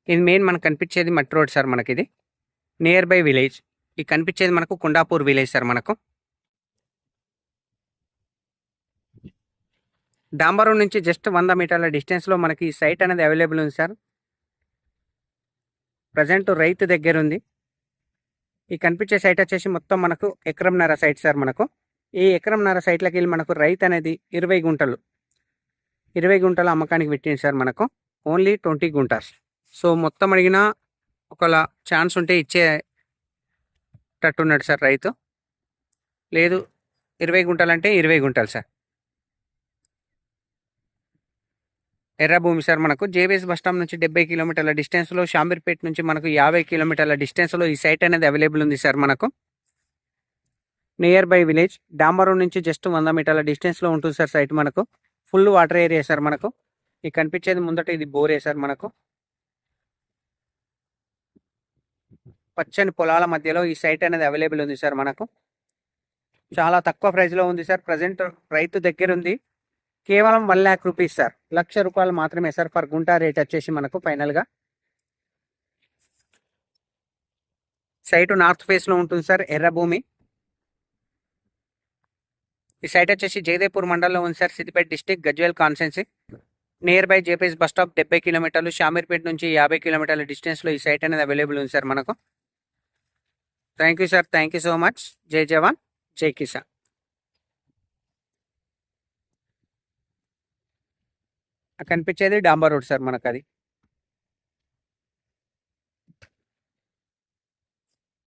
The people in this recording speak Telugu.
ఇది మెయిన్ మనకు కనిపించేది మట్టి రోడ్ సార్ మనకిది. Nearby village. ఇది కనిపించేది మనకు కుండాపూర్ విలేజ్ సార్ మనకు. డాంబరం నుంచి జస్ట్ 100 మీటర్ల డిస్టెన్స్లో మనకి ఈ సైట్ అనేది అవైలబుల్ ఉంది సార్. ప్రజెంట్ రైతు దగ్గర ఉంది. ఈ కనిపించే సైట్ వచ్చేసి మొత్తం మనకు ఎకరంన్నర సైట్ సార్ మనకు. ఈ ఎకరంన్నర సైట్లకి వెళ్ళి మనకు రైతు అనేది 20 గుంటలు అమ్మకానికి పెట్టింది సార్ మనకు. ఓన్లీ 20 గుంటాస్. సో మొత్తం అడిగినా ఒకవేళ ఛాన్స్ ఉంటే ఇచ్చేటట్టున్నాడు సార్ రైతు. లేదు 20 గుంటలు అంటే 20 గుంటలు సార్. ఎర్ర భూమి సార్ మనకు. జేబీఎస్ బస్ స్టాండ్ నుంచి 70 కిలోమీటర్ల డిస్టెన్స్లో, షాంబీర్పేట నుంచి మనకు 50 కిలోమీటర్ల డిస్టెన్స్లో ఈ సైట్ అనేది అవైలబుల్ ఉంది సార్ మనకు. Near by village. డాంబరం నుంచి జస్ట్ 100 మీటర్ల డిస్టెన్స్లో ఉంటుంది సార్ సైట్ మనకు. ఫుల్ వాటర్ ఏరియా సార్ మనకు. ఈ కనిపించేది ముందట ఇది బోరే సార్ మనకు. పచ్చని పొలాల మధ్యలో ఈ సైట్ అనేది అవైలబుల్ ఉంది సార్ మనకు. చాలా తక్కువ ప్రైస్లో ఉంది సార్. ప్రజెంట్ రైతు దగ్గర ఉంది. కేవలం 1 lakh రూపీస్ సార్. ₹1,00,000 మాత్రమే సార్ పర్ గుంటా రేట్ వచ్చేసి మనకు ఫైనల్గా. సైట్ నార్త్ ఫేస్లో ఉంటుంది సార్. ఎర్ర భూమి. ఈ సైట్ వచ్చేసి జయదేపూర్ మండలంలో ఉంది sir. Siddipet district, Gajwel constituency. Near by JPS bus stop 70 కిలోమీటర్లు, షామీర్పేట నుంచి 50 కిలోమీటర్ల డిస్టెన్స్లో ఈ సైట్ అనేది అవైలబుల్ ఉంది సార్ మనకు. Thank you sir. Thank you so much. జై జవాన్, జై కిసాన్. కనిపించేది డాంబర్ రోడ్ సార్ మనకు అది.